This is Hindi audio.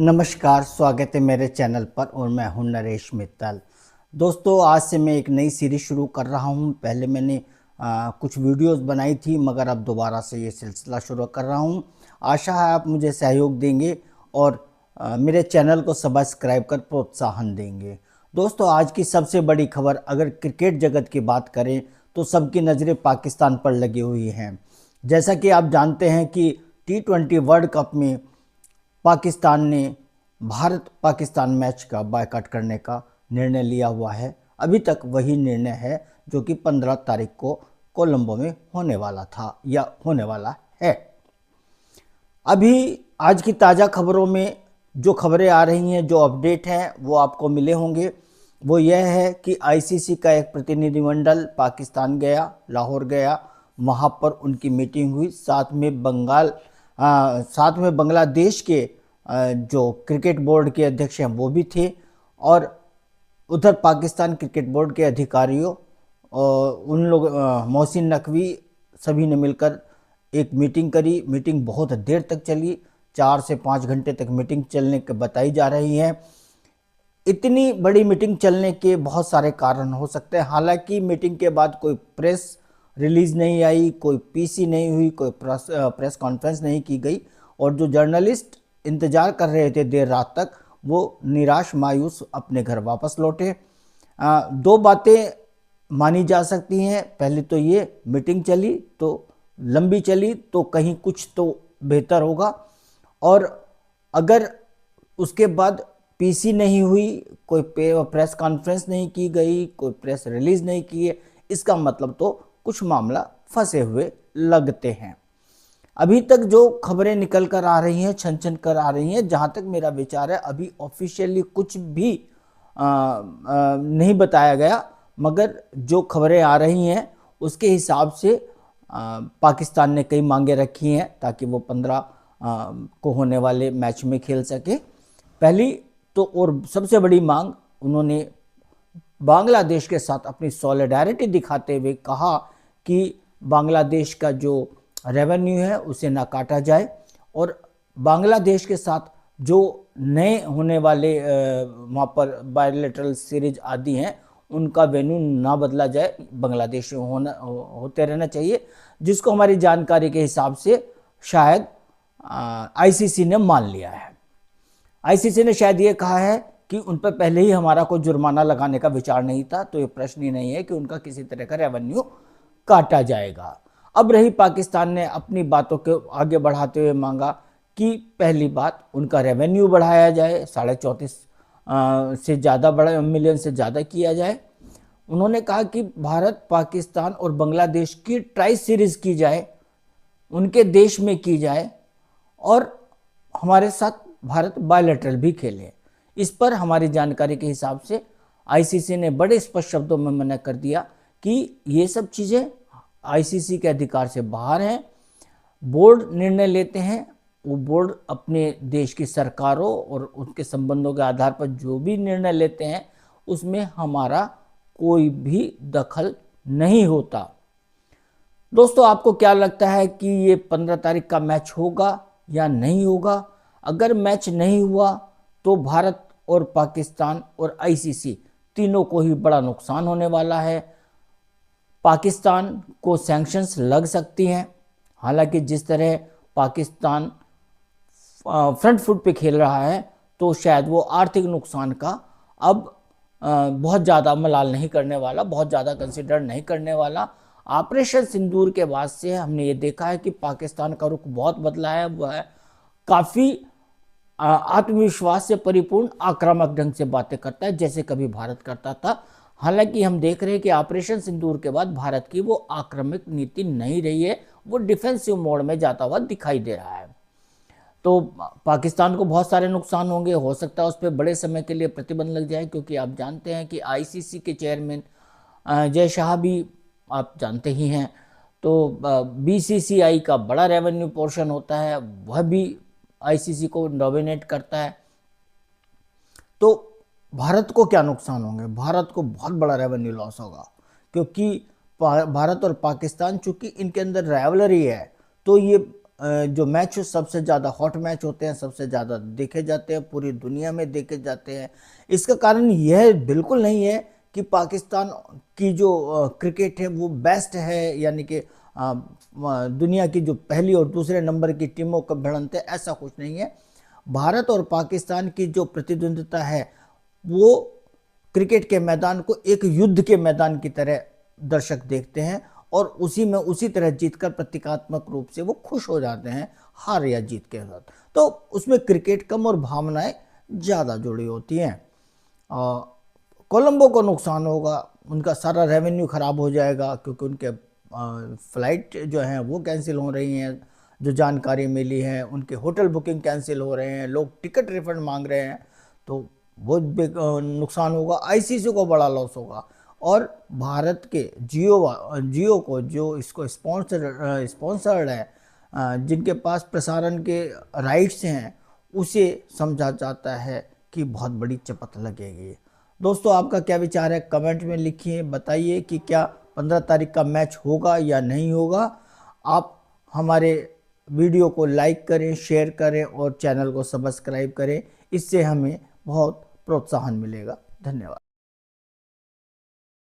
नमस्कार, स्वागत है मेरे चैनल पर और मैं हूं नरेश मित्तल। दोस्तों, आज से मैं एक नई सीरीज शुरू कर रहा हूं। पहले मैंने कुछ वीडियोस बनाई थी, मगर अब दोबारा से ये सिलसिला शुरू कर रहा हूं। आशा है आप मुझे सहयोग देंगे और मेरे चैनल को सब्सक्राइब कर प्रोत्साहन देंगे। दोस्तों, आज की सबसे बड़ी खबर, अगर क्रिकेट जगत की बात करें तो सबकी नज़रें पाकिस्तान पर लगी हुई हैं। जैसा कि आप जानते हैं कि T20 वर्ल्ड कप में पाकिस्तान ने भारत पाकिस्तान मैच का बायकॉट करने का निर्णय लिया हुआ है। अभी तक वही निर्णय है जो कि 15 तारीख को कोलंबो में होने वाला था या होने वाला है। अभी आज की ताज़ा खबरों में जो खबरें आ रही हैं, जो अपडेट हैं, वो आपको मिले होंगे। वो यह है कि आईसीसी का एक प्रतिनिधिमंडल पाकिस्तान गया, लाहौर गया। वहाँ पर उनकी मीटिंग हुई। साथ में बांग्लादेश के जो क्रिकेट बोर्ड के अध्यक्ष हैं वो भी थे, और उधर पाकिस्तान क्रिकेट बोर्ड के अधिकारियों और उन लोग मोहसिन नकवी सभी ने मिलकर एक मीटिंग करी। मीटिंग बहुत देर तक चली, 4 से 5 घंटे तक मीटिंग चलने के बताई जा रही है। इतनी बड़ी मीटिंग चलने के बहुत सारे कारण हो सकते हैं। हालांकि मीटिंग के बाद कोई प्रेस रिलीज नहीं आई, कोई पीसी नहीं हुई, कोई प्रेस कॉन्फ्रेंस नहीं की गई, और जो जर्नलिस्ट इंतजार कर रहे थे देर रात तक, वो निराश मायूस अपने घर वापस लौटे। दो बातें मानी जा सकती हैं। पहले तो ये, मीटिंग चली तो लंबी चली तो कहीं कुछ तो बेहतर होगा, और अगर उसके बाद पीसी नहीं हुई, कोई प्रेस कॉन्फ्रेंस नहीं की गई, कोई प्रेस रिलीज नहीं की है, इसका मतलब तो कुछ मामला फंसे हुए लगते हैं। अभी तक जो खबरें निकल कर आ रही हैं, छन छन कर आ रही हैं, जहाँ तक मेरा विचार है अभी ऑफिशियली कुछ भी नहीं बताया गया, मगर जो खबरें आ रही हैं उसके हिसाब से पाकिस्तान ने कई मांगे रखी हैं ताकि वो 15 को होने वाले मैच में खेल सके। पहली तो और सबसे बड़ी मांग, उन्होंने बांग्लादेश के साथ अपनी सॉलिडारिटी दिखाते हुए कहा कि बांग्लादेश का जो रेवेन्यू है उसे ना काटा जाए, और बांग्लादेश के साथ जो नए होने वाले वहाँ पर बायलैटरल सीरीज आदि हैं उनका वेन्यू ना बदला जाए, बांग्लादेश होते रहना चाहिए, जिसको हमारी जानकारी के हिसाब से शायद आईसीसी ने मान लिया है। आईसीसी ने शायद ये कहा है कि उन पर पहले ही हमारा कोई जुर्माना लगाने का विचार नहीं था, तो ये प्रश्न ही नहीं है कि उनका किसी तरह का रेवेन्यू काटा जाएगा। अब रही पाकिस्तान ने अपनी बातों को आगे बढ़ाते हुए मांगा कि पहली बात, उनका रेवेन्यू बढ़ाया जाए, 34.5 से ज़्यादा बड़ा मिलियन से ज़्यादा किया जाए। उन्होंने कहा कि भारत पाकिस्तान और बांग्लादेश की ट्राई सीरीज की जाए, उनके देश में की जाए, और हमारे साथ भारत बायलैटरल भी खेले। इस पर हमारी जानकारी के हिसाब से आईसीसी ने बड़े स्पष्ट शब्दों में मना कर दिया कि ये सब चीज़ें आईसीसी के अधिकार से बाहर हैं। बोर्ड निर्णय लेते हैं, वो बोर्ड अपने देश की सरकारों और उनके संबंधों के आधार पर जो भी निर्णय लेते हैं उसमें हमारा कोई भी दखल नहीं होता। दोस्तों, आपको क्या लगता है कि ये 15 तारीख का मैच होगा या नहीं होगा? अगर मैच नहीं हुआ तो भारत और पाकिस्तान और आईसीसी तीनों को ही बड़ा नुकसान होने वाला है। पाकिस्तान को सैंक्शंस लग सकती हैं। हालांकि जिस तरह पाकिस्तान फ्रंट फुट पे खेल रहा है तो शायद वो आर्थिक नुकसान का अब बहुत ज़्यादा मलाल नहीं करने वाला, बहुत ज़्यादा कंसिडर नहीं करने वाला। ऑपरेशन सिंदूर के बाद से हमने ये देखा है कि पाकिस्तान का रुख बहुत बदला है। वह काफ़ी आत्मविश्वास से परिपूर्ण आक्रामक ढंग से बातें करता है, जैसे कभी भारत करता था। हालांकि हम देख रहे हैं कि ऑपरेशन सिंदूर के बाद भारत की वो आक्रामक नीति नहीं रही है, वो डिफेंसिव मोड में जाता हुआ दिखाई दे रहा है। तो पाकिस्तान को बहुत सारे नुकसान होंगे, हो सकता है उस पर बड़े समय के लिए प्रतिबंध लग जाए, क्योंकि आप जानते हैं कि आईसीसी के चेयरमैन जय शाह भी आप जानते ही हैं। तो बीसीसीआई का बड़ा रेवेन्यू पोर्शन होता है, वह भी आईसीसी को डोमिनेट करता है। तो भारत को क्या नुकसान होंगे? भारत को बहुत बड़ा रेवेन्यू लॉस होगा, क्योंकि भारत और पाकिस्तान चूंकि इनके अंदर राइवलरी है, तो ये जो मैच सबसे ज़्यादा हॉट मैच होते हैं, सबसे ज़्यादा देखे जाते हैं, पूरी दुनिया में देखे जाते हैं। इसका कारण यह बिल्कुल नहीं है कि पाकिस्तान की जो क्रिकेट है वो बेस्ट है, यानी कि दुनिया की जो पहली और दूसरे नंबर की टीमों का भिड़ंत है, ऐसा कुछ नहीं है। भारत और पाकिस्तान की जो प्रतिद्वंद्विता है वो क्रिकेट के मैदान को एक युद्ध के मैदान की तरह दर्शक देखते हैं और उसी में उसी तरह जीतकर प्रतीकात्मक रूप से वो खुश हो जाते हैं हार या जीत के साथ। तो उसमें क्रिकेट कम और भावनाएं ज़्यादा जुड़ी होती हैं। कोलंबो को नुकसान होगा, उनका सारा रेवेन्यू ख़राब हो जाएगा क्योंकि उनके फ़्लाइट जो हैं वो कैंसिल हो रही हैं, जो जानकारी मिली है उनके होटल बुकिंग कैंसिल हो रहे हैं, लोग टिकट रिफंड मांग रहे हैं, तो वो नुकसान होगा। आईसीसी को बड़ा लॉस होगा और भारत के जियो को जो इसको स्पॉन्सर्ड है, जिनके पास प्रसारण के राइट्स हैं, उसे समझा जाता है कि बहुत बड़ी चपत लगेगी। दोस्तों, आपका क्या विचार है? कमेंट में लिखिए, बताइए कि क्या 15 तारीख का मैच होगा या नहीं होगा। आप हमारे वीडियो को लाइक करें, शेयर करें और चैनल को सब्सक्राइब करें, इससे हमें बहुत प्रोत्साहन मिलेगा। धन्यवाद।